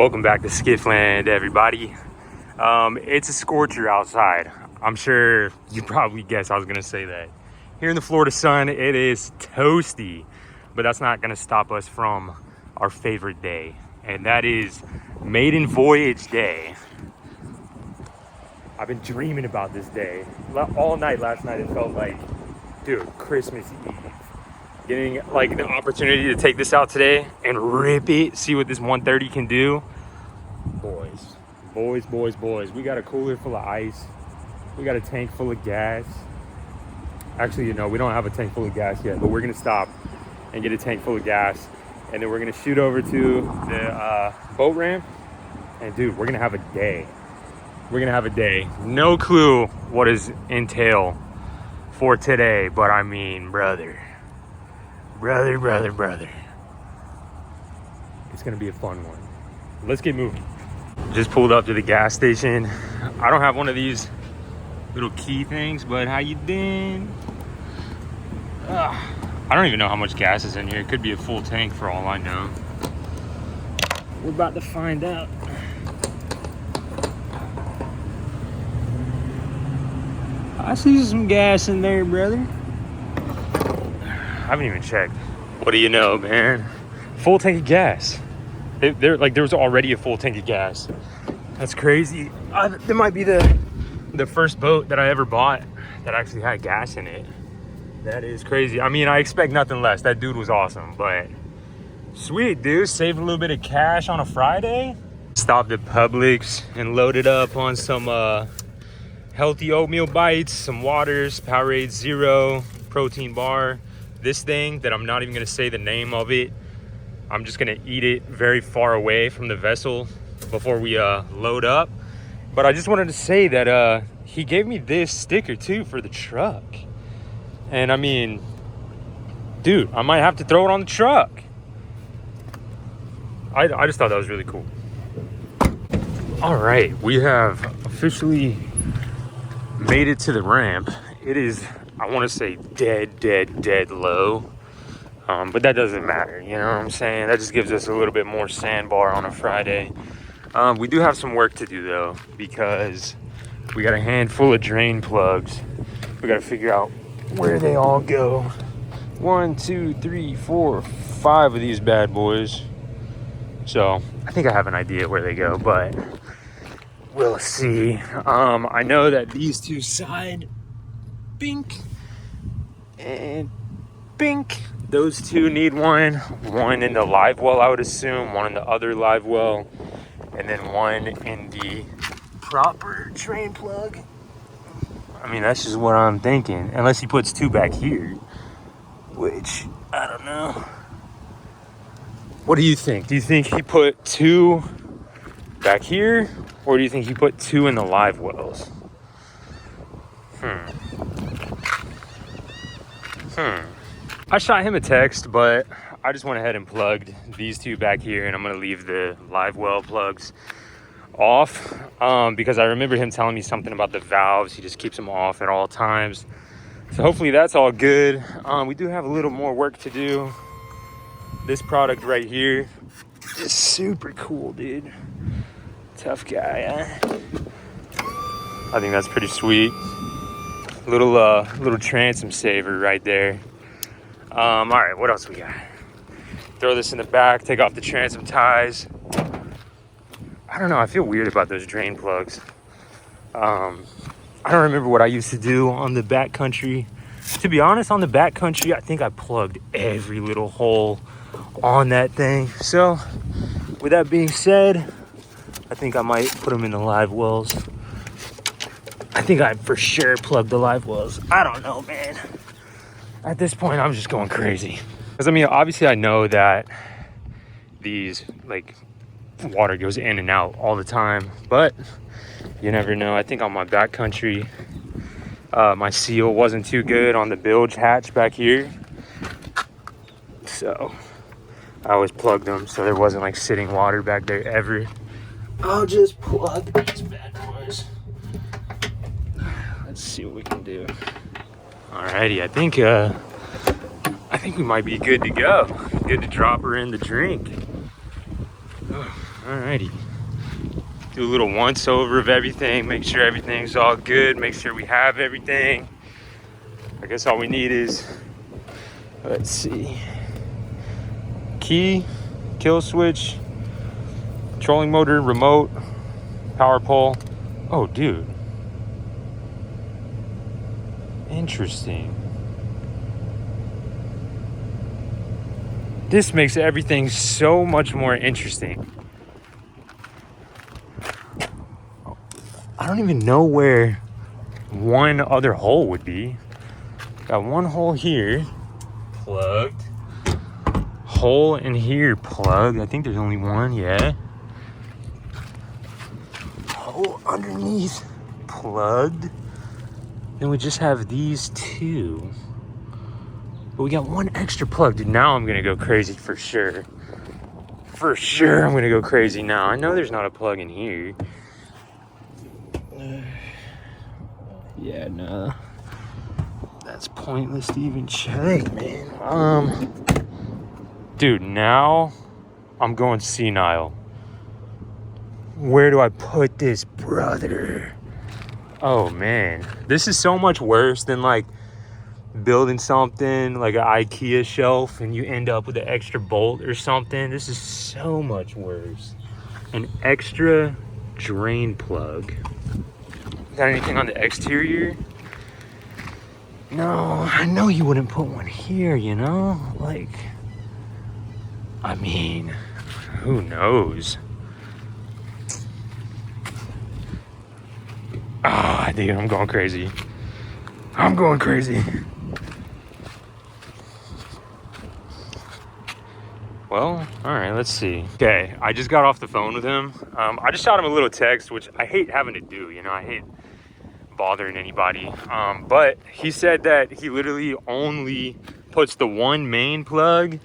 Welcome back to Skiffland, everybody. It's a scorcher outside. I'm sure you probably guessed I was gonna say that. Here in the Florida sun, it is toasty, but that's not gonna stop us from our favorite day, and that is Maiden Voyage Day. I've been dreaming about this day all night last night. It felt like, dude, Christmas Eve. Getting like the opportunity to take this out today and rip it, see what this 130 can do. Boys. We got a cooler full of ice. We got a tank full of gas. Actually, you know, we don't have a tank full of gas yet, but we're gonna stop and get a tank full of gas. And then we're gonna shoot over to the boat ramp. And dude, we're gonna have a day. We're gonna have a day. No clue what is entail for today, but I mean, brother. It's gonna be a fun one. Let's get moving. Just pulled up to the gas station. I don't have one of these little key things, but how you been? I don't even know how much gas is in here. It could be a full tank for all I know. We're about to find out. I see some gas in there, brother. I haven't even checked. What do you know, man? Full tank of gas. There was already a full tank of gas. That's crazy. There might be the first boat that I ever bought that actually had gas in it. That is crazy. I mean, I expect nothing less. That dude was awesome, but sweet, dude. Saved a little bit of cash on a Friday. Stopped at Publix and loaded up on some healthy oatmeal bites, some waters, Powerade Zero, protein bar. This thing that I'm not even gonna say the name of it, I'm just gonna eat it very far away from the vessel before we load up. But I just wanted to say that he gave me this sticker too for the truck. And I mean, dude, I might have to throw it on the truck. I just thought that was really cool. All right, we have officially made it to the ramp. It is, I want to say dead low, but that doesn't matter, you know what I'm saying? That just gives us a little bit more sandbar on a Friday. We do have some work to do though, because we got a handful of drain plugs. We got to figure out where they all go. 1, 2, 3, 4, 5 of these bad boys. So I think I have an idea where they go, but we'll see. I know that these two side bink and bink, those two need one in the live well, I would assume, one in the other live well, and then one in the proper drain plug. I mean, that's just what I'm thinking, unless he puts two back here, which I don't know. What do you think? Do you think he put two back here, or do you think he put two in the live wells? I shot him a text, but I just went ahead and plugged these two back here, and I'm gonna leave the live well plugs off because I remember him telling me something about the valves. He just keeps them off at all times. So hopefully that's all good. We do have a little more work to do. This product right here is super cool, dude. Tough guy, huh? I think that's pretty sweet. Little transom saver right there. All right, what else we got? Throw this in the back, take off the transom ties. I don't know, I feel weird about those drain plugs. I don't remember what I used to do on the backcountry. To be honest, on the backcountry, I think I plugged every little hole on that thing. So with that being said, I think I might put them in the live wells. I think I for sure plugged the live wells. I don't know, man. At this point, I'm just going crazy. Because I mean, obviously I know that these, like, water goes in and out all the time, but you never know. I think on my backcountry, my seal wasn't too good on the bilge hatch back here. So I always plugged them so there wasn't like sitting water back there ever. I'll just plug these bad boys. Let's see what we can do. Alrighty, I think we might be good to go. Good to drop her in the drink. Alrighty. Do a little once over of everything, make sure everything's all good, make sure we have everything. I guess all we need is, let's see, key, kill switch, trolling motor, remote, power pole. Oh, dude. Interesting. This makes everything so much more interesting. I don't even know where one other hole would be. Got one hole here, plugged. Hole in here, plugged. I think there's only one, yeah. Hole underneath, plugged. Then we just have these two. But we got one extra plug. Dude, now I'm gonna go crazy for sure. For sure, I'm gonna go crazy now. I know there's not a plug in here. Yeah, no. That's pointless to even check, man. Dude, now I'm going senile. Where do I put this, brother? Oh, man. This is so much worse than, like, building something like an IKEA shelf and you end up with an extra bolt or something. This is so much worse. An extra drain plug. Got anything on the exterior? No, I know you wouldn't put one here, you know? Like, I mean, who knows? Ah, dude, I'm going crazy. I'm going crazy. Well, all right, let's see. Okay, I just got off the phone with him. I just shot him a little text, which I hate having to do, you know? I hate bothering anybody. But he said that he literally only puts the one main plug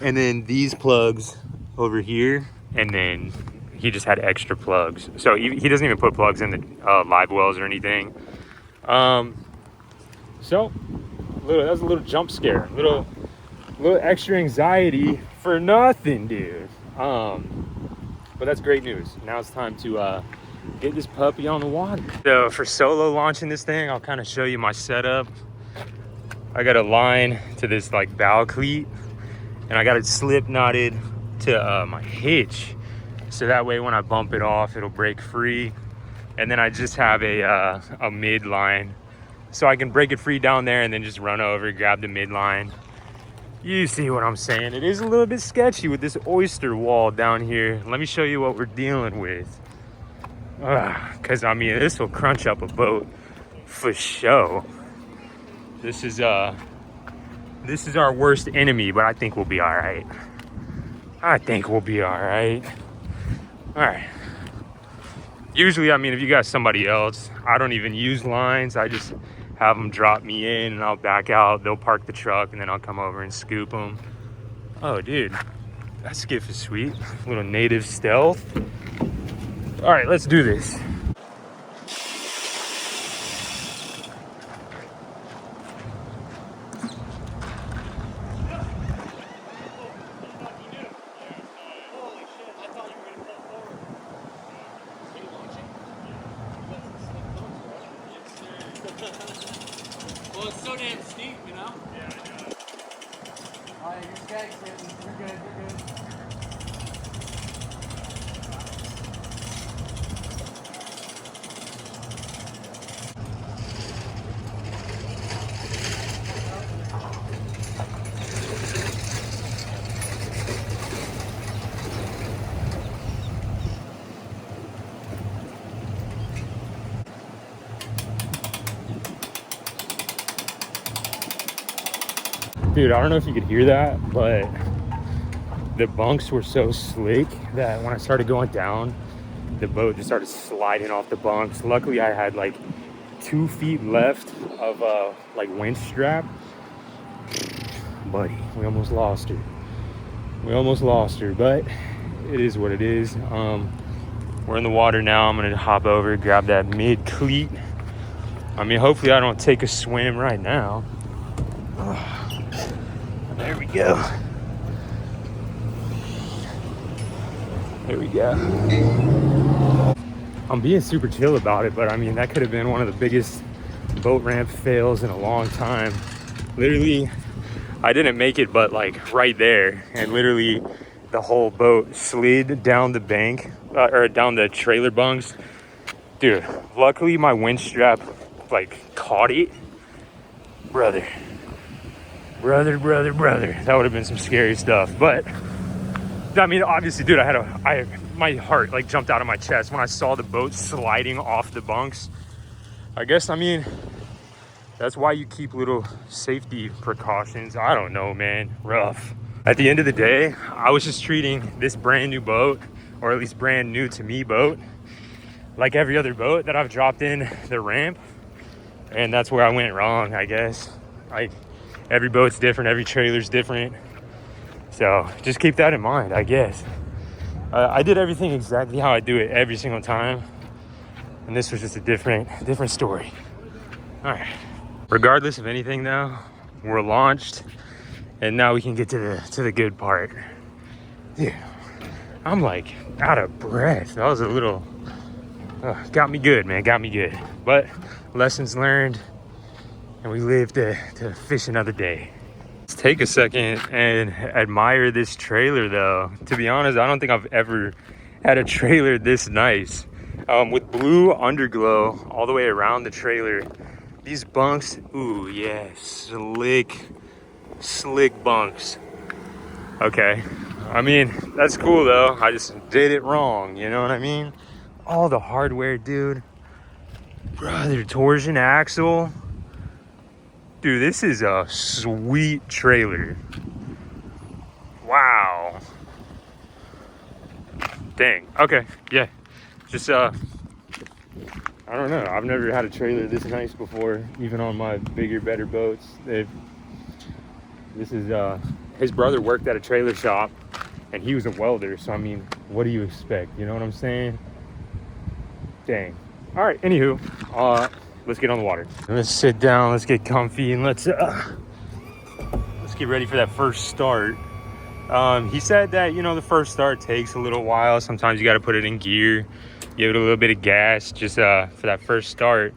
and then these plugs over here, and then he just had extra plugs. So he doesn't even put plugs in the live wells or anything. So that was a little jump scare, little extra anxiety for nothing, dude. But that's great news. Now it's time to get this puppy on the water. So for solo launching this thing, I'll kind of show you my setup. I got a line to this like bow cleat, and I got it slip knotted to my hitch, so that way when I bump it off, it'll break free. And then I just have a mid line, so I can break it free down there and then just run over, grab the mid line. You see what I'm saying? It is a little bit sketchy with this oyster wall down here. Let me show you what we're dealing with. Cause I mean, this will crunch up a boat for sure. This is our worst enemy, but I think we'll be all right. I think we'll be all right. All right. Usually, I mean, if you got somebody else, I don't even use lines. I just have them drop me in and I'll back out. They'll park the truck and then I'll come over and scoop them. Oh, dude, that skiff is sweet. A little native stealth. All right, let's do this. Well, it's so damn steep, you know? Yeah, I know. Alright, you're skag sitting. You're good, you're good. Dude, I don't know if you could hear that, but the bunks were so slick that when I started going down, the boat just started sliding off the bunks. Luckily, I had like 2 feet left of like winch strap. Buddy, we almost lost her. We almost lost her, but it is what it is. We're in the water now. I'm gonna hop over, grab that mid cleat. I mean, hopefully I don't take a swim right now. There we go. Here we go. I'm being super chill about it, but I mean, that could have been one of the biggest boat ramp fails in a long time. Literally, I didn't make it, but like right there, and literally the whole boat slid down the bank, or down the trailer bunks. Dude, luckily my wind strap like caught it. Brother. That would have been some scary stuff. But I mean, obviously, dude, my heart like jumped out of my chest when I saw the boat sliding off the bunks. I guess, I mean, that's why you keep little safety precautions. I don't know, man. Rough. At the end of the day, I was just treating this brand new boat, or at least brand new to me boat, like every other boat that I've dropped in the ramp. And that's where I went wrong, I guess. Every boat's different, every trailer's different. So just keep that in mind, I guess. I did everything exactly how I do it every single time. And this was just a different story. All right. Regardless of anything though, we're launched. And now we can get to the good part. Dude, I'm like out of breath. That was a little, got me good, man, got me good. But lessons learned, and we live to fish another day. Let's take a second and admire this trailer though. To be honest, I don't think I've ever had a trailer this nice. With blue underglow all the way around the trailer. These bunks, ooh yeah, slick bunks. Okay, I mean, that's cool though. I just did it wrong, you know what I mean? All the hardware, dude. Brother, torsion axle. Dude, this is a sweet trailer. Wow. Dang, okay, yeah. Just, I don't know. I've never had a trailer this nice before, even on my bigger, better boats. This is, his brother worked at a trailer shop, and he was a welder, so I mean, what do you expect? You know what I'm saying? Dang. All right, anywho, let's get on the water. Let's sit down, let's get comfy, and let's get ready for that first start. He said that, you know, the first start takes a little while. Sometimes you got to put it in gear, give it a little bit of gas just for that first start.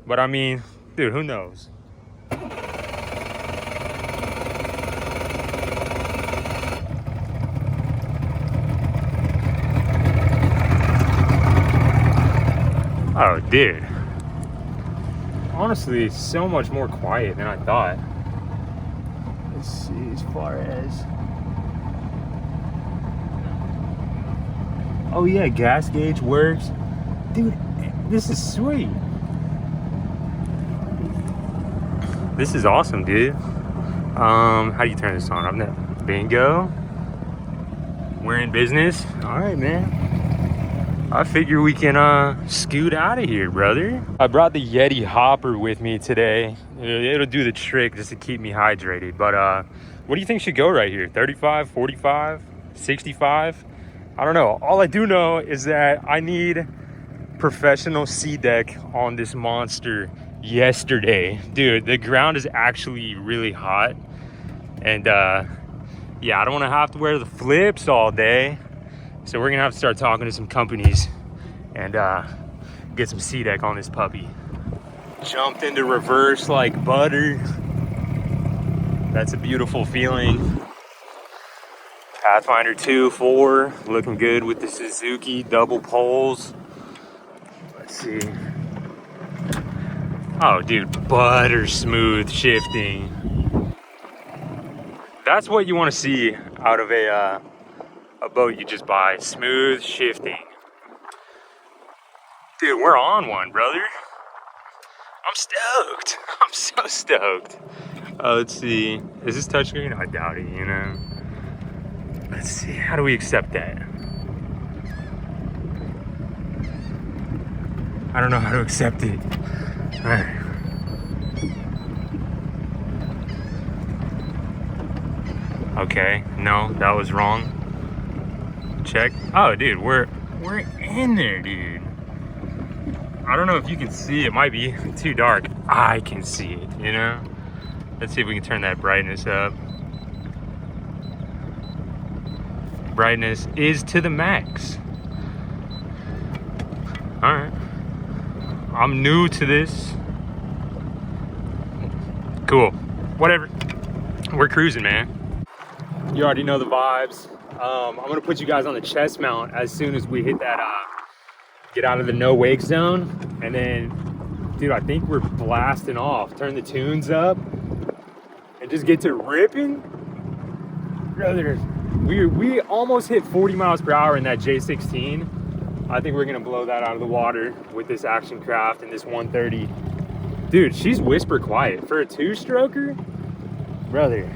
But I mean, dude, who knows? Oh, dude. Honestly, it's so much more quiet than I thought. Let's see, as far as... Oh yeah, gas gauge works. Dude, this is sweet. This is awesome, dude. How do you turn this on? Bingo. We're in business. All right, man. I figure we can scoot out of here, brother. I brought the Yeti hopper with me today. It'll do the trick just to keep me hydrated. But what do you think should go right here? 35, 45, 65? I don't know. All I do know is that I need professional sea deck on this monster yesterday. Dude, the ground is actually really hot. And yeah, I don't want to have to wear the flips all day. So we're gonna have to start talking to some companies and get some sea deck on this puppy. Jumped into reverse like butter. That's a beautiful feeling. Pathfinder 2, 4, looking good with the Suzuki double poles. Let's see. Oh, dude, butter smooth shifting. That's what you want to see out of a boat you just buy. Smooth shifting. Dude, we're on one, brother. I'm stoked. I'm so stoked. Let's see. Is this touchscreen? I doubt it, you know. Let's see. How do we accept that? I don't know how to accept it. All right. Okay. No, that was wrong. Check. Oh, dude, we're in there, dude. I don't know if you can see. It might be too dark. I can see it, you know? Let's see if we can turn that brightness up. brightness is to the max. All right, I'm new to this. Cool, whatever. We're cruising, man. You already know the vibes. I'm gonna put you guys on the chest mount as soon as we hit that, get out of the no wake zone. And then, dude, I think we're blasting off. Turn the tunes up and just get to ripping. Brother, we almost hit 40 miles per hour in that J16. I think we're gonna blow that out of the water with this action craft and this 130. Dude, she's whisper quiet. For a two-stroker, brother,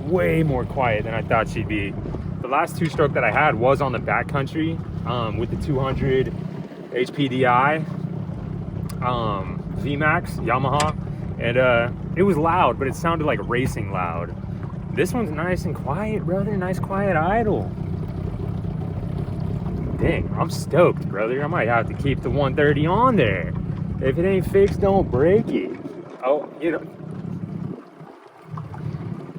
way more quiet than I thought she'd be. The last two-stroke that I had was on the backcountry with the 200 HPDI VMAX Yamaha, and it was loud, but it sounded like racing loud. This one's nice and quiet, brother. Nice quiet idle. Dang, I'm stoked, brother. I might have to keep the 130 on there. If it ain't fixed, don't break it. Oh, you know,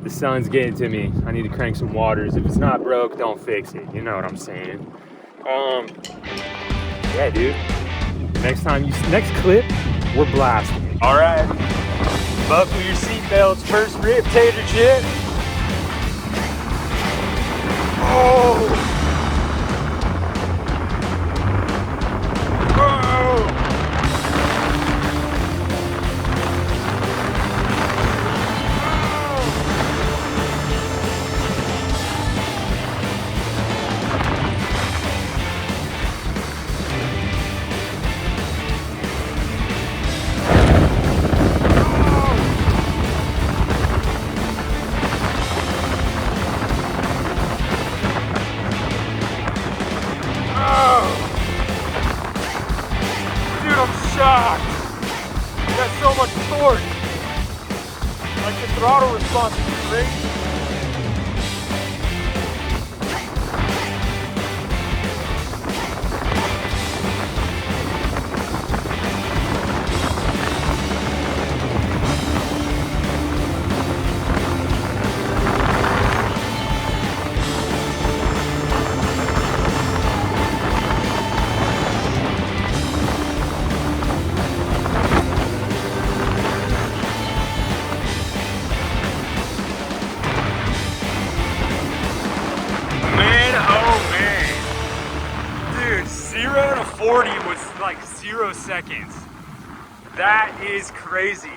the sun's getting to me. I need to crank some waters. If it's not broke, don't fix it. You know what I'm saying? Yeah, dude. Next clip, we're blasting. All right, buckle your seatbelts. First rip, tater chip. Oh. Shocked. Got so much torque. Like the throttle response is crazy. Was like 0 seconds. That is crazy.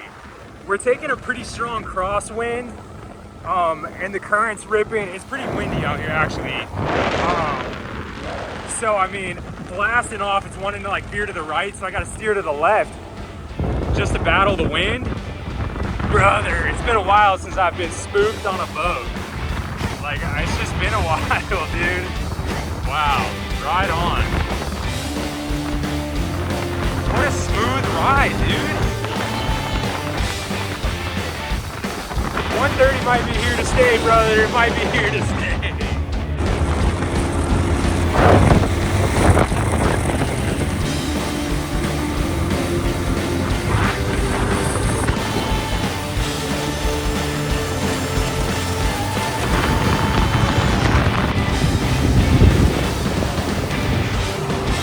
We're taking a pretty strong crosswind, and the current's ripping. It's pretty windy out here, actually. So I mean, blasting off, it's wanting to like veer to the right, so I got to steer to the left just to battle the wind. Brother, it's been a while since I've been spooked on a boat. Like, it's just been a while, dude. Wow, right on. What a smooth ride, dude. 130 might be here to stay, brother. It might be here to stay.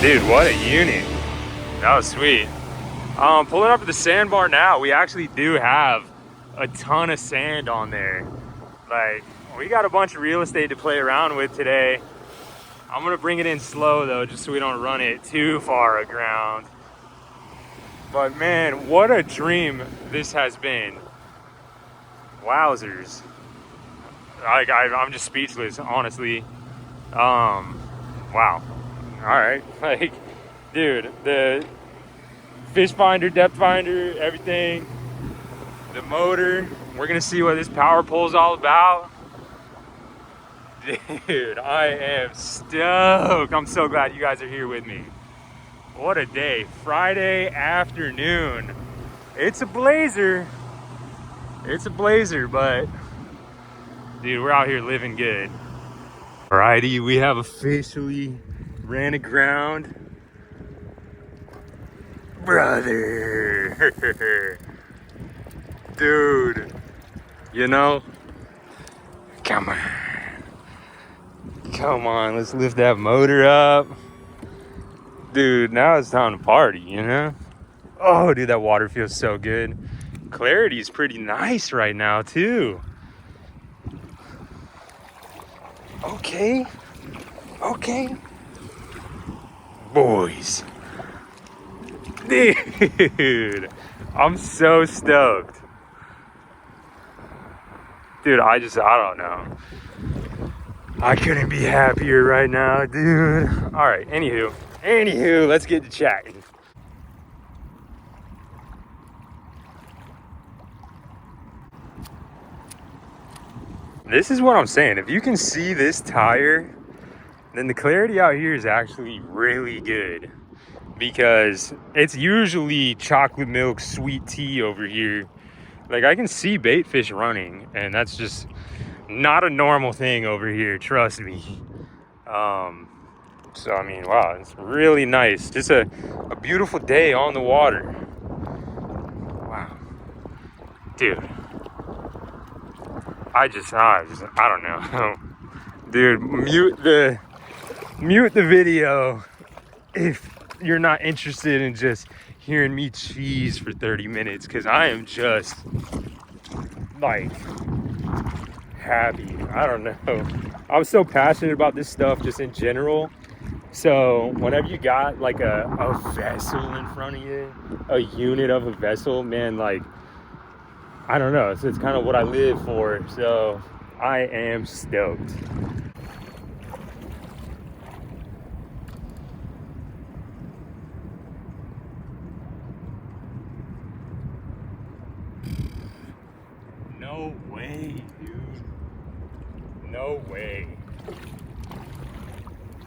Dude, what a unit. That was sweet. Pulling up at the sandbar now, we actually do have a ton of sand on there. Like, we got a bunch of real estate to play around with today. I'm gonna bring it in slow though, just so we don't run it too far aground. But man, what a dream this has been. Wowzers. Like, I'm just speechless, honestly. Wow. All right, like, dude, the fish finder, depth finder, everything, the motor, we're gonna see what this power pull's all about. Dude, I am stoked. I'm so glad you guys are here with me. What a day. Friday afternoon. It's a blazer. It's a blazer, but dude, we're out here living good. Alrighty, we have officially ran aground. Brother. Dude, you know, come on. Come on, let's lift that motor up. Dude, now it's time to party, you know? Oh, dude, that water feels so good. Clarity is pretty nice right now, too. Okay. Okay. Boys. Dude, I'm so stoked. Dude, I don't know. I couldn't be happier right now, dude. All right, anywho, let's get to chatting. This is what I'm saying. If you can see this tire, then the clarity out here is actually really good, because it's usually chocolate milk sweet tea over here. Like, I can see bait fish running, and that's just not a normal thing over here, trust me. So I mean, wow, it's really nice. Just a beautiful day on the water. Wow, dude. I don't know. Dude, mute the video if you're not interested in just hearing me cheese for 30 minutes, because I am just like happy. I don't know. I'm so passionate about this stuff just in general. So whenever you got like a vessel in front of you, a unit of a vessel, man, like, I don't know. So it's kind of what I live for. So I am stoked. No way, dude. No way.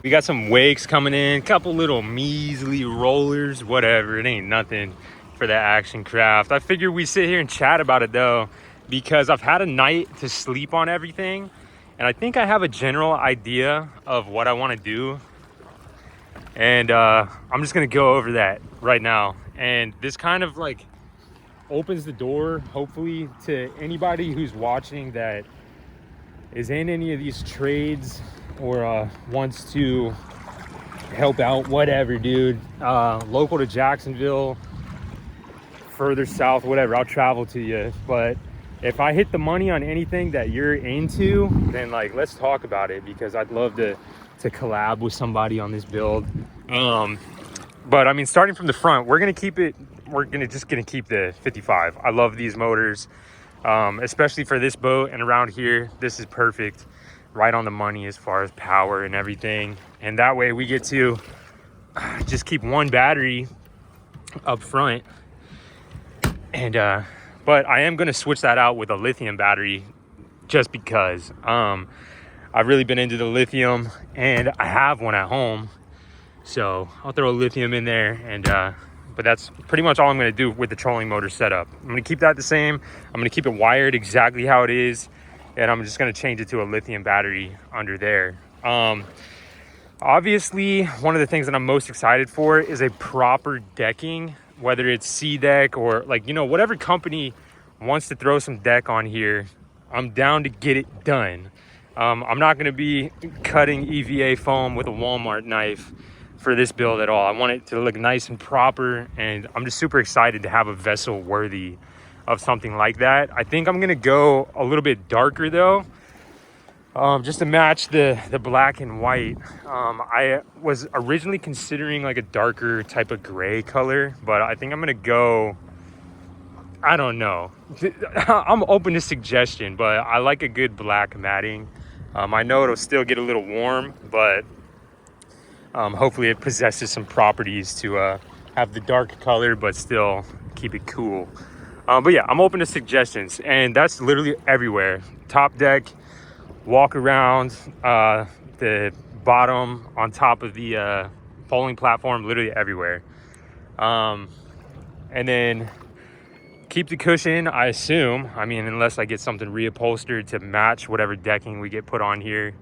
We got some wakes coming in, couple little measly rollers, whatever. It ain't nothing for that action craft. I figured we sit here and chat about it though, because I've had a night to sleep on everything, and I think I have a general idea of what I want to do. And I'm just gonna go over that right now. And this kind of like opens the door, hopefully, to anybody who's watching that is in any of these trades or wants to help out, whatever, dude. Local to Jacksonville, further south, whatever, I'll travel to you. But if I hit the money on anything that you're into, then like, let's talk about it, because I'd love to collab with somebody on this build. But I mean, starting from the front, we're gonna keep the 55. I love these motors, especially for this boat and around here. This is perfect, right on the money as far as power and everything. And that way we get to just keep one battery up front. And but I am gonna switch that out with a lithium battery, just because I've really been into the lithium, and I have one at home, so I'll throw a lithium in there. And but that's pretty much all I'm gonna do with the trolling motor setup. I'm gonna keep that the same. I'm gonna keep it wired exactly how it is, and I'm just gonna change it to a lithium battery under there. Obviously, one of the things that I'm most excited for is a proper decking, whether it's Sea Deck or, like, you know, whatever company wants to throw some deck on here, I'm down to get it done. I'm not gonna be cutting EVA foam with a Walmart knife for this build at all. I want it to look nice and proper, and I'm just super excited to have a vessel worthy of something like that. I think I'm gonna go a little bit darker though, just to match the black and white. I was originally considering like a darker type of gray color, but I think I'm gonna go, I don't know. I'm open to suggestion, but I like a good black matting. I know it'll still get a little warm, but hopefully it possesses some properties to have the dark color but still keep it cool. But yeah, I'm open to suggestions, and that's literally everywhere. Top deck, walk around, the bottom, on top of the polling platform, literally everywhere. And then keep the cushion, I assume. I mean, unless I get something reupholstered to match whatever decking we get put on here.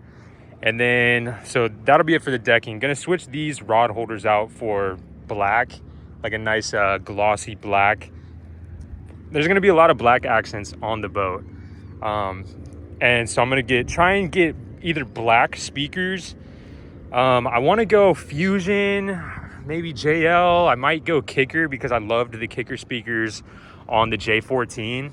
And then, so that'll be it for the decking. Gonna switch these rod holders out for black, like a nice glossy black. There's gonna be a lot of black accents on the boat. And so I'm gonna try and get either black speakers. I want to go Fusion, maybe JL. I might go Kicker because I loved the Kicker speakers on the J14.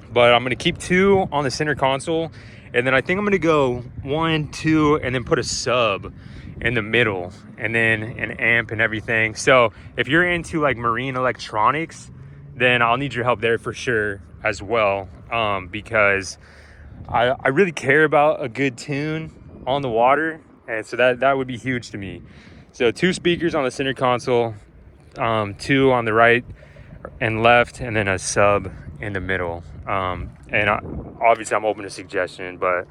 But I'm going to keep 2 on the center console. And then I think I'm going to go 1, 2, and then put a sub in the middle. And then an amp and everything. So if you're into like marine electronics, then I'll need your help there for sure as well. Because I really care about a good tune on the water. And so that would be huge to me. So 2 speakers on the center console, 2 on the right and left, and then a sub in the middle. Obviously I'm open to suggestion, but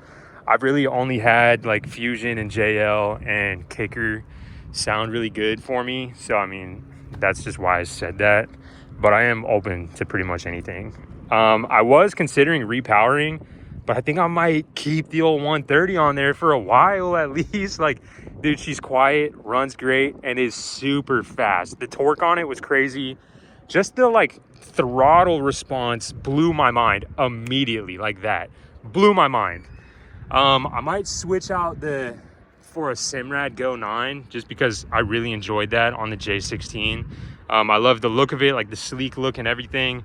I've really only had like Fusion and JL and Kicker sound really good for me. So I mean, that's just why I said that, but I am open to pretty much anything. I was considering repowering, but I think I might keep the old 130 on there for a while at least. Like, dude, she's quiet, runs great, and is super fast. The torque on it was crazy. Just the like throttle response blew my mind immediately, like that. Blew my mind. I might switch out for a Simrad Go 9 just because I really enjoyed that on the J16. I love the look of it, like the sleek look and everything.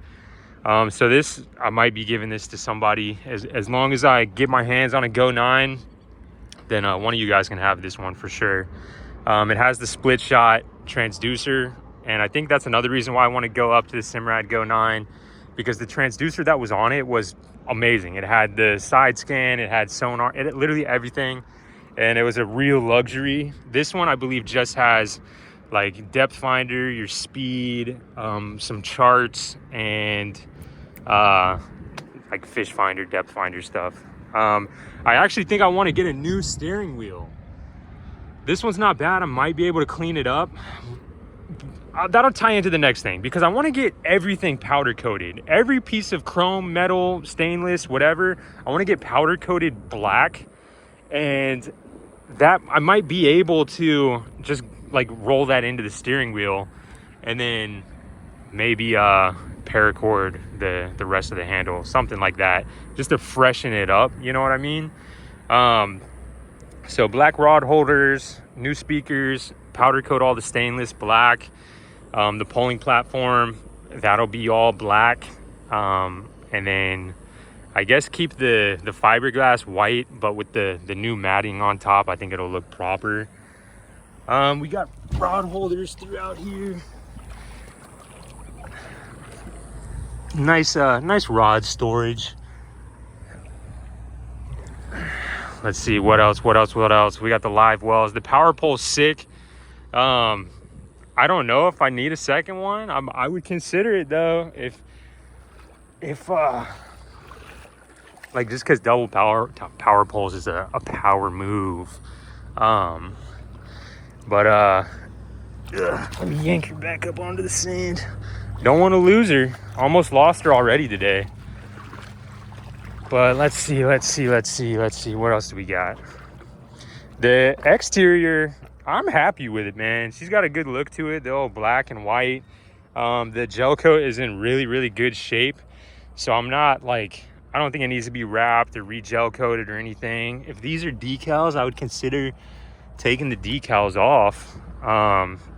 So this, I might be giving this to somebody. As long as I get my hands on a Go 9, then one of you guys can have this one for sure. It has the split shot transducer, and I think that's another reason why I want to go up to the Simrad Go 9, because the transducer that was on it was amazing. It had the side scan, it had sonar, it literally everything, and it was a real luxury. This one I believe just has like depth finder, your speed, some charts, and like fish finder, depth finder stuff. I actually think I want to get a new steering wheel. This one's not bad. I might be able to clean it up. That'll tie into the next thing, because I want to get everything powder coated. Every piece of chrome, metal, stainless, whatever, I want to get powder coated black. And that I might be able to just like roll that into the steering wheel, and then maybe paracord the rest of the handle, something like that, just to freshen it up, you know what I mean? So black rod holders, new speakers, powder coat all the stainless black. The polling platform, that'll be all black. And then I guess keep the fiberglass white, but with the new matting on top, I think it'll look proper. We got rod holders throughout here. Nice rod storage. Let's see what else. We got the live wells. The power pole's sick. I don't know if I need a second one. I would consider it though, if like, just because double power poles is a power move. Let me yank her back up onto the sand. Don't want to lose her. Almost lost her already today. But let's see. What else do we got? The exterior, I'm happy with it, man. She's got a good look to it. The old black and white. The gel coat is in really, really good shape. So I'm not like, I don't think it needs to be wrapped or re-gel coated or anything. If these are decals, I would consider taking the decals off.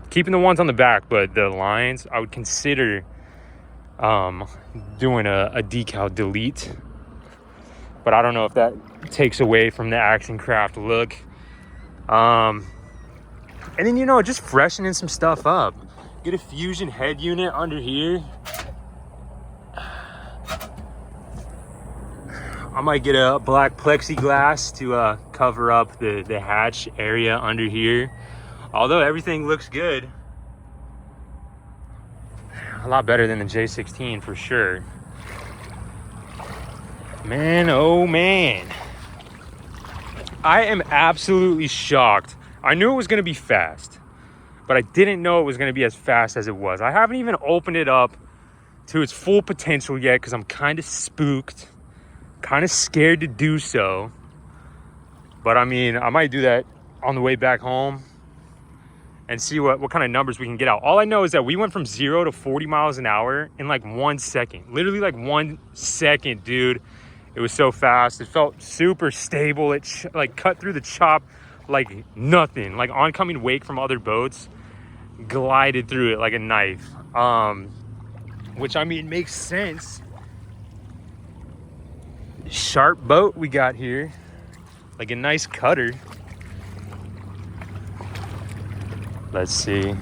Keeping the ones on the back, but the lines, I would consider doing a decal delete. But I don't know if that takes away from the Action Craft look. And then, you know, just freshening some stuff up. Get a Fusion head unit under here. I might get a black plexiglass to cover up the hatch area under here. Although everything looks good. A lot better than the J16 for sure. Man, oh man. I am absolutely shocked. I knew it was going to be fast, but I didn't know it was going to be as fast as it was. I haven't even opened it up to its full potential yet because I'm kind of spooked, kind of scared to do so. But I mean, I might do that on the way back home and see what kind of numbers we can get out. All I know is that we went from 0 to 40 miles an hour in like 1 second. Literally like 1 second, dude. It was so fast. It felt super stable. It like cut through the chop like nothing. Like oncoming wake from other boats glided through it like a knife. Which I mean makes sense. Sharp boat we got here. Like a nice cutter. Let's see.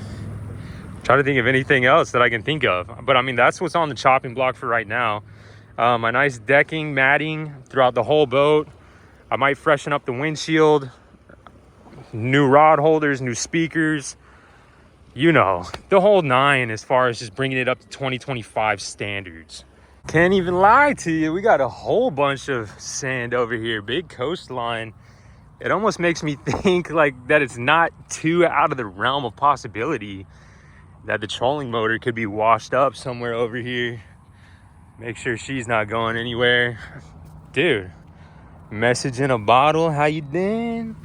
Try to think of anything else that I can think of. But I mean, that's what's on the chopping block for right now. A nice decking, matting throughout the whole boat. I might freshen up the windshield. New rod holders, new speakers. You know, the whole nine as far as just bringing it up to 2025 standards. Can't even lie to you. We got a whole bunch of sand over here. Big coastline. It almost makes me think like that it's not too out of the realm of possibility that the trolling motor could be washed up somewhere over here. Make sure she's not going anywhere. Dude, message in a bottle. How you doing?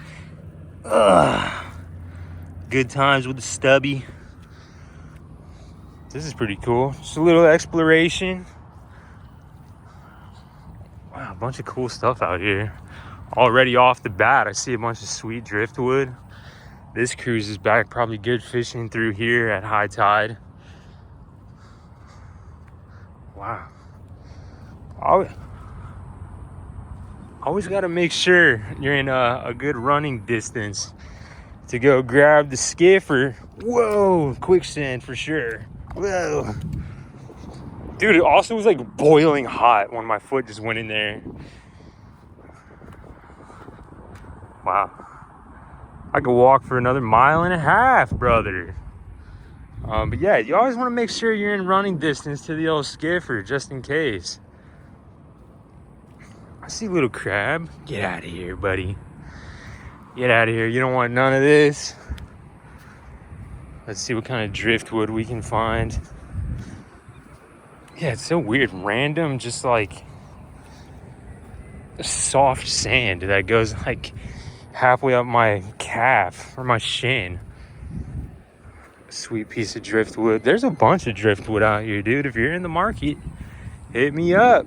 Ugh. Good times with the stubby. This is pretty cool. Just a little exploration. Wow, a bunch of cool stuff out here. Already off the bat, I see a bunch of sweet driftwood. This cruise is back, probably good fishing through here at high tide. Wow. Always got to make sure you're in a good running distance to go grab the skiff or, whoa, quicksand for sure. Whoa. Dude, it also was like boiling hot when my foot just went in there. Wow. I could walk for another 1.5 miles, brother. But yeah, you always want to make sure you're in running distance to the old skiffer, just in case. I see a little crab. Get out of here, buddy. Get out of here. You don't want none of this. Let's see what kind of driftwood we can find. Yeah, it's so weird. Random, just like soft sand that goes like halfway up my calf or my shin. Sweet piece of driftwood. There's a bunch of driftwood out here, dude. If you're in the market, hit me up.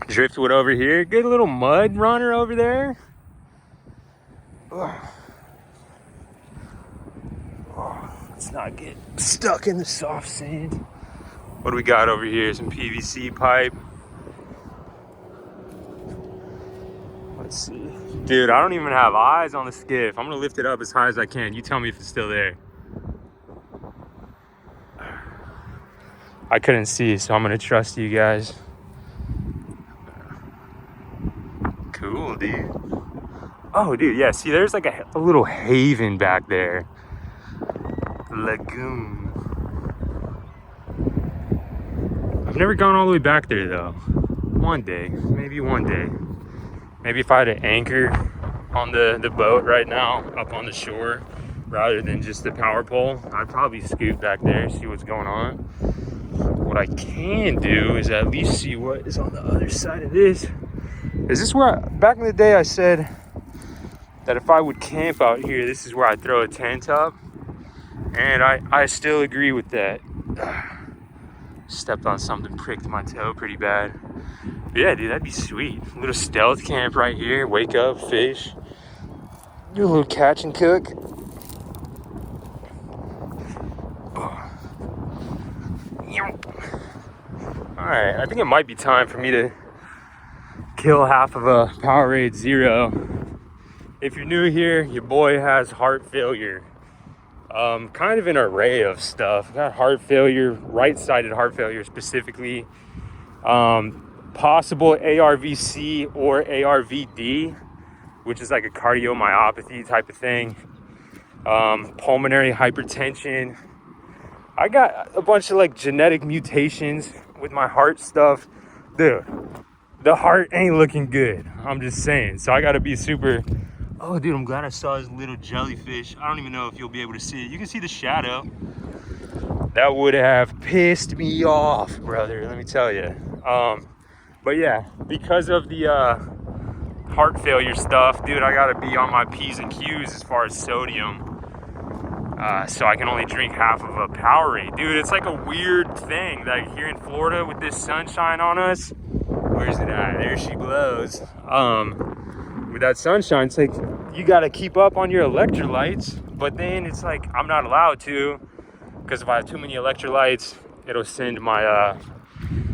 Driftwood over here. Good little mud runner over there. Oh, let's not get stuck in the soft sand. What do we got over here? Some PVC pipe. Let's see. Dude, I don't even have eyes on the skiff. I'm gonna lift it up as high as I can. You tell me if it's still there. I couldn't see, so I'm gonna trust you guys. Cool, dude. Oh, dude, yeah, see, there's like a little haven back there. Lagoon. I've never gone all the way back there, though. One day, maybe one day. Maybe if I had an anchor on the boat right now, up on the shore, rather than just the power pole, I'd probably scoot back there, see what's going on. What I can do is at least see what is on the other side of this. Is this where, back in the day I said that if I would camp out here, this is where I'd throw a tent up. And I still agree with that. Stepped on something, pricked my toe pretty bad. But yeah, dude, that'd be sweet. A little stealth camp right here. Wake up, fish. Do a little catch and cook. Alright, I think it might be time for me to kill half of a Powerade Zero. If you're new here, your boy has heart failure. Kind of an array of stuff. Got heart failure, right-sided heart failure specifically. Possible ARVC or ARVD, which is like a cardiomyopathy type of thing. Pulmonary hypertension. I got a bunch of like genetic mutations with my heart stuff. Dude, the heart ain't looking good. I'm just saying. So I gotta be super... Oh, dude, I'm glad I saw this little jellyfish. I don't even know if you'll be able to see it. You can see the shadow. That would have pissed me off, brother, let me tell you. But yeah, because of the heart failure stuff, dude, I gotta be on my P's and Q's as far as sodium. So I can only drink half of a Powerade. Dude, it's like a weird thing that here in Florida with this sunshine on us, Where's it at? There she blows. With that sunshine, it's like you gotta keep up on your electrolytes, but then it's like I'm not allowed to, because if I have too many electrolytes, it'll send my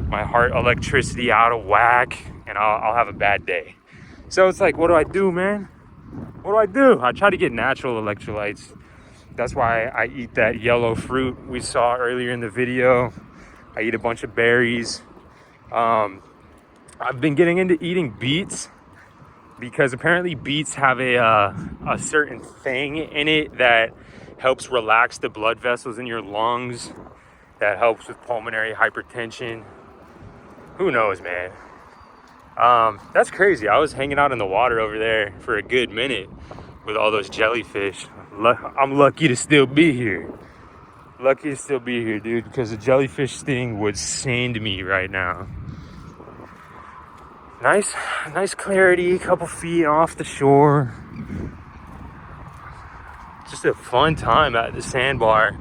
my heart electricity out of whack, and I'll have a bad day. So it's like, what do I do, man? What do I do? I try to get natural electrolytes. That's why I eat that yellow fruit we saw earlier in the video. I eat a bunch of berries. I've been getting into eating beets because apparently beets have a certain thing in it that helps relax the blood vessels in your lungs, that helps with pulmonary hypertension. Who knows, man? That's crazy. I was hanging out in the water over there for a good minute with all those jellyfish. I'm lucky to still be here. Lucky to still be here, dude, because the jellyfish sting would send me right now. Nice clarity, a couple feet off the shore. Just a fun time at the sandbar.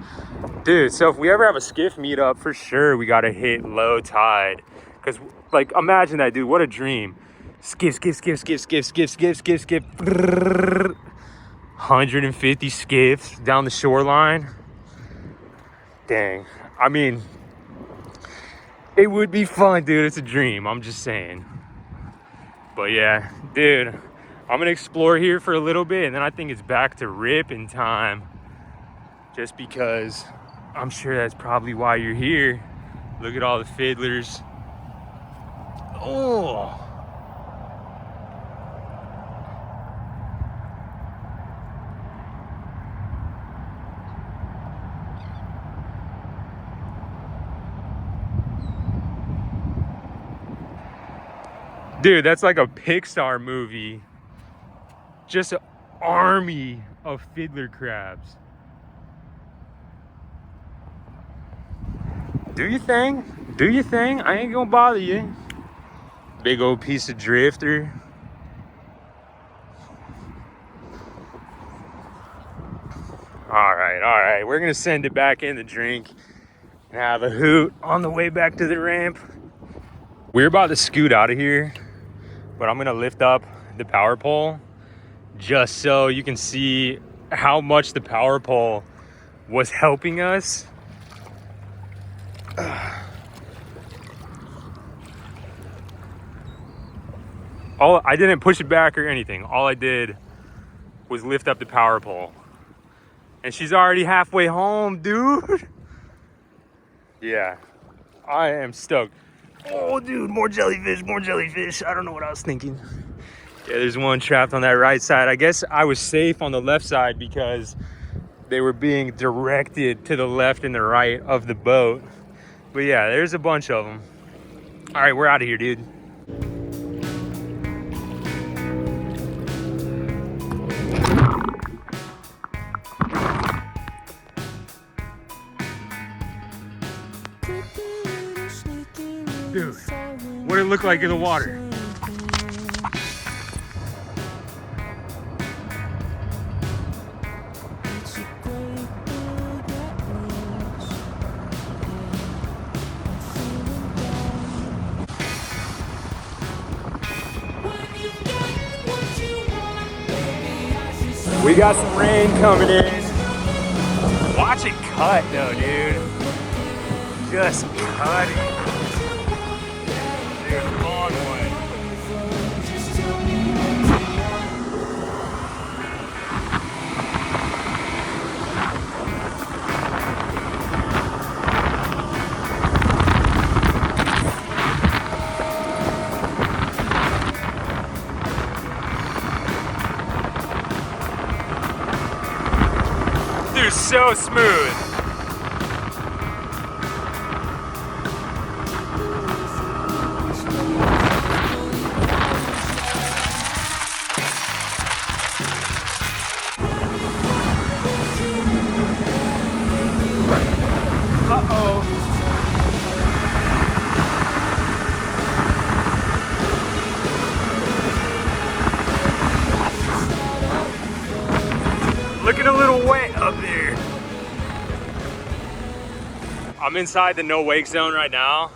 Dude, so if we ever have a skiff meetup, for sure we gotta hit low tide. Because, like, imagine that, dude. What a dream. Skiff. 150 skiffs down the shoreline. Dang. I mean, it would be fun, dude. It's a dream. I'm just saying. But yeah, dude, I'm gonna explore here for a little bit, and then I think it's back to ripping time. Just because I'm sure that's probably why you're here. Look at all the fiddlers. Oh. Dude, that's like a Pixar movie. Just an army of fiddler crabs. Do your thing. Do your thing. I ain't gonna bother you. Big old piece of drifter. All right. We're gonna send it back in the drink and have a hoot on the way back to the ramp. We're about to scoot out of here, but I'm gonna lift up the power pole just so you can see how much the power pole was helping us. I didn't push it back or anything. All I did was lift up the power pole. And she's already halfway home, dude. Yeah, I am stoked. Oh, dude, more jellyfish. I don't know what I was thinking. Yeah, there's one trapped on that right side. I guess I was safe on the left side because they were being directed to the left and the right of the boat. But yeah, there's a bunch of them. All right, we're out of here, dude. Dude, what did it look like in the water? We got some rain coming in. Watch it cut though, dude. Just cut it. Dude, long one. Dude, so smooth. Looking a little wet up there. I'm inside the no wake zone right now.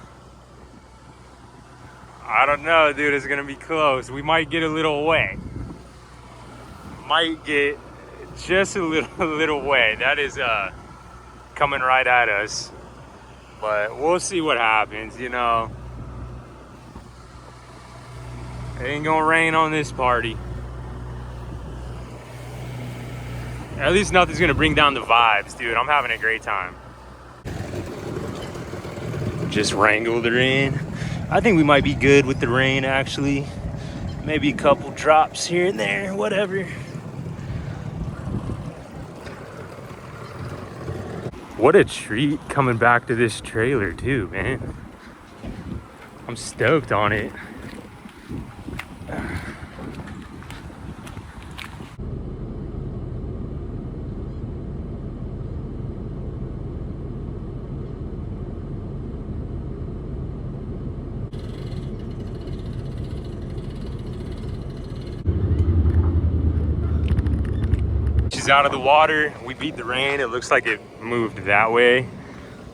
I don't know, dude. It's gonna be close. We might get a little wet. Might get just a little wet. That is coming right at us. But we'll see what happens, you know. It ain't gonna rain on this party. At least nothing's gonna bring down the vibes, dude. I'm having a great time. Just wrangled her in. I think we might be good with the rain, actually. Maybe a couple drops here and there, whatever. What a treat coming back to this trailer too, man. I'm stoked on it. She's out of the water. We beat the rain. It looks like it moved that way.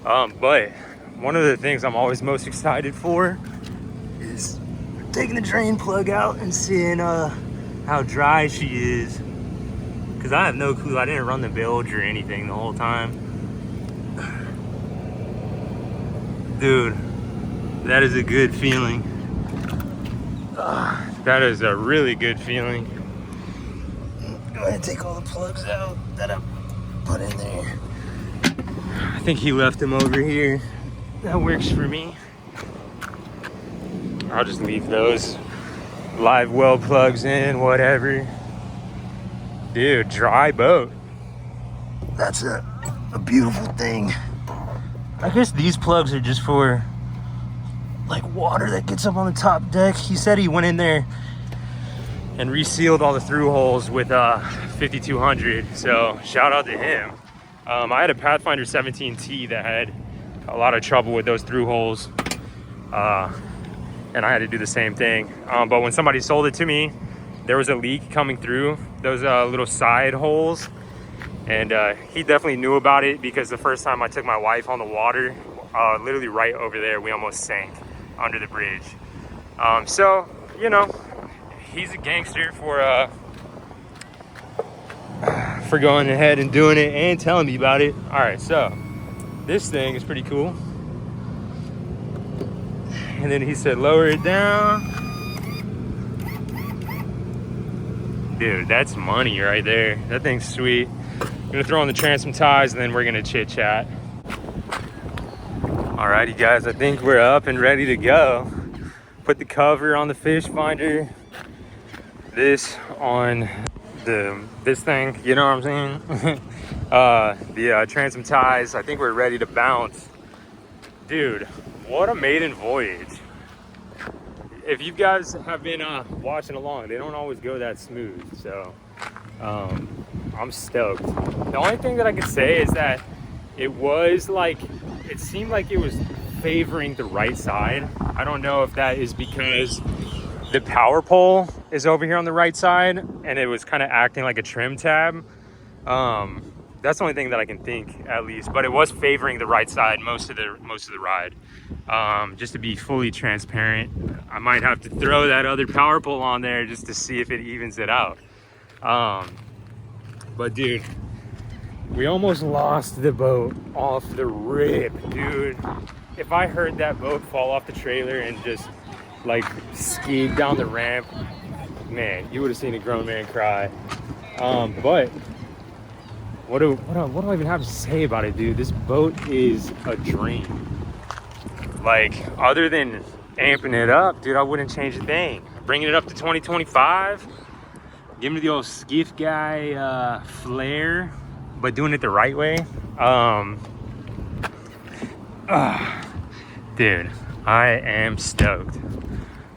But one of the things I'm always most excited for is taking the drain plug out and seeing how dry she is. Because I have no clue. I didn't run the bilge or anything the whole time. Dude, that is a good feeling. That is a really good feeling. Go ahead and take all the plugs out that I put in there. I think he left them over here. That works for me. I'll just leave those live well plugs in, whatever. Dude, dry boat. That's a beautiful thing. I guess these plugs are just for like water that gets up on the top deck. He said he went in there and resealed all the through holes with 5200, so shout out to him. I had a Pathfinder 17T that had a lot of trouble with those through holes, and I had to do the same thing. But when somebody sold it to me, there was a leak coming through those little side holes, and he definitely knew about it, because the first time I took my wife on the water, literally right over there, we almost sank under the bridge. So, you know, he's a gangster for going ahead and doing it and telling me about it. All right, so this thing is pretty cool. And then he said, lower it down. Dude, that's money right there. That thing's sweet. I'm gonna throw on the transom ties and then we're gonna chit chat. Alrighty guys, I think we're up and ready to go. Put the cover on the fish finder. This on this thing, you know what I'm saying? The transom ties. I think we're ready to bounce. Dude, what a maiden voyage. If you guys have been watching along, they don't always go that smooth, so I'm stoked. The only thing that I could say is that it was like, it seemed like it was favoring the right side. I don't know if that is because the power pole is over here on the right side and it was kind of acting like a trim tab. That's the only thing that I can think, at least, but it was favoring the right side most of the ride. Just to be fully transparent, I might have to throw that other power pole on there just to see if it evens it out. But dude, we almost lost the boat off the rip, dude. If I heard that boat fall off the trailer and just like skied down the ramp, man, you would have seen a grown man cry. But what do I even have to say about it, dude? This boat is a dream. Like, other than amping it up, dude, I wouldn't change a thing. Bringing it up to 2025, giving it the old Skiff guy flair, but doing it the right way. Dude, I am stoked.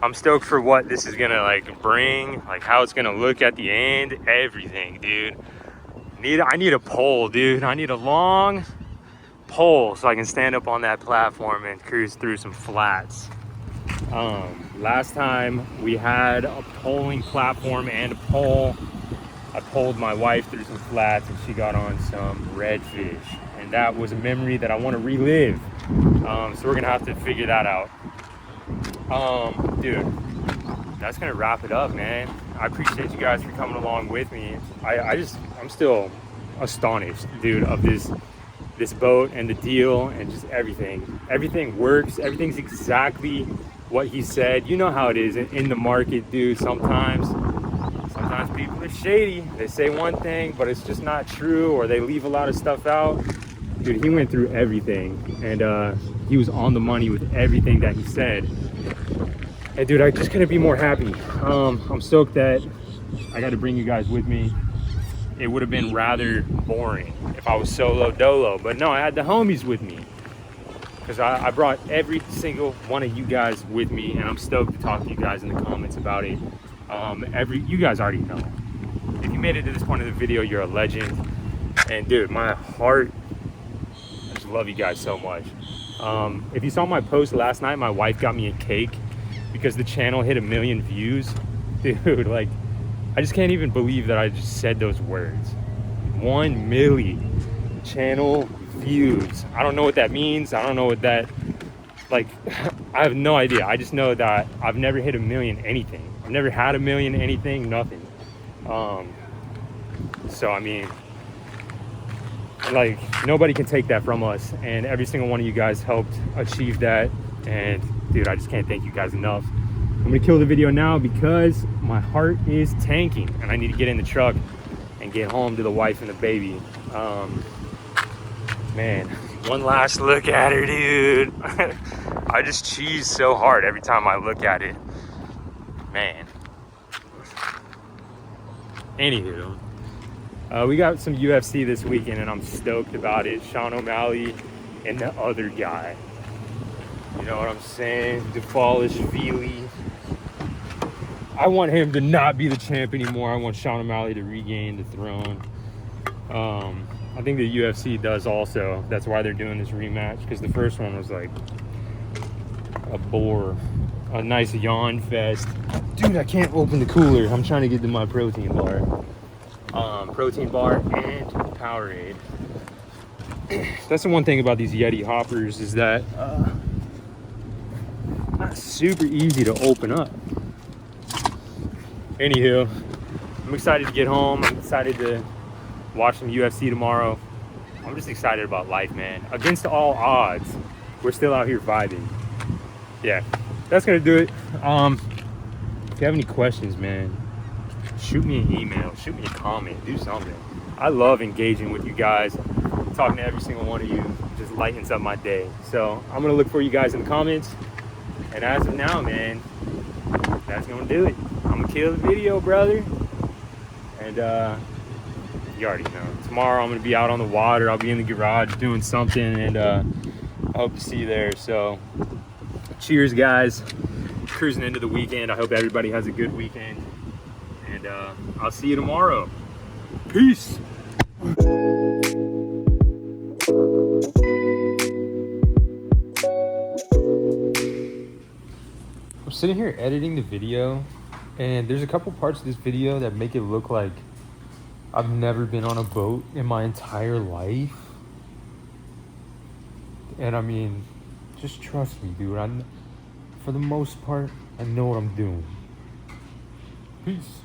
I'm stoked for what this is gonna like bring, like how it's gonna look at the end, everything, dude. I need a pole, dude. I need a long pole so I can stand up on that platform and cruise through some flats. Last time we had a poling platform and a pole. I poled my wife through some flats and she got on some redfish, and that was a memory that I want to relive. So we're gonna have to figure that out. Dude, that's gonna wrap it up, man. I appreciate you guys for coming along with me. I'm still astonished, dude, of this boat and the deal and just everything. Everything works. Everything's exactly what he said. You know how it is in the market, dude. Sometimes people are shady. They say one thing, but it's just not true, or they leave a lot of stuff out. Dude, he went through everything, and he was on the money with everything that he said. And dude, I just couldn't be more happy. I'm stoked that I got to bring you guys with me. It would have been rather boring if I was solo dolo, but no, I had the homies with me, because I brought every single one of you guys with me, and I'm stoked to talk to you guys in the comments about it. You guys already know. If you made it to this point of the video, you're a legend. And dude, my heart, I just love you guys so much. If you saw my post last night, my wife got me a cake because the channel hit 1 million views. Dude, like, I just can't even believe that I just said those words. 1 million channel views. I don't know what that means. I don't know what that, like, I have no idea. I just know that I've never hit 1 million anything. I've never had 1 million anything, nothing. So I mean, like, nobody can take that from us, and every single one of you guys helped achieve that. And dude, I just can't thank you guys enough. I'm gonna kill the video now because my heart is tanking and I need to get in the truck and get home to the wife and the baby. Man, one last look at her, dude. I just cheese so hard every time I look at it, man. Anywho, we got some UFC this weekend and I'm stoked about it. Sean O'Malley and the other guy, you know what I'm saying? Dvalishvili. I want him to not be the champ anymore. I want Sean O'Malley to regain the throne. I think the UFC does also. That's why they're doing this rematch, because the first one was like a bore, a nice yawn fest. Dude, I can't open the cooler. I'm trying to get to my protein bar. Protein bar and Powerade. That's the one thing about these Yeti hoppers, is that not super easy to open up. Anywho, I'm excited to get home. I'm excited to watch some UFC tomorrow. I'm just excited about life, man. Against all odds, we're still out here vibing. Yeah, that's gonna do it. If you have any questions, man, shoot me an email, shoot me a comment, do something. I love engaging with you guys. Talking to every single one of you just lightens up my day. So I'm gonna look for you guys in the comments. And as of now, man, that's gonna do it. I'm gonna kill the video, brother. And you already know. Tomorrow I'm gonna be out on the water. I'll be in the garage doing something, and I hope to see you there. So cheers, guys. Cruising into the weekend. I hope everybody has a good weekend. And I'll see you tomorrow. Peace. I'm sitting here editing the video, and there's a couple parts of this video that make it look like I've never been on a boat in my entire life. And I mean, just trust me, dude. For the most part, I know what I'm doing. Peace.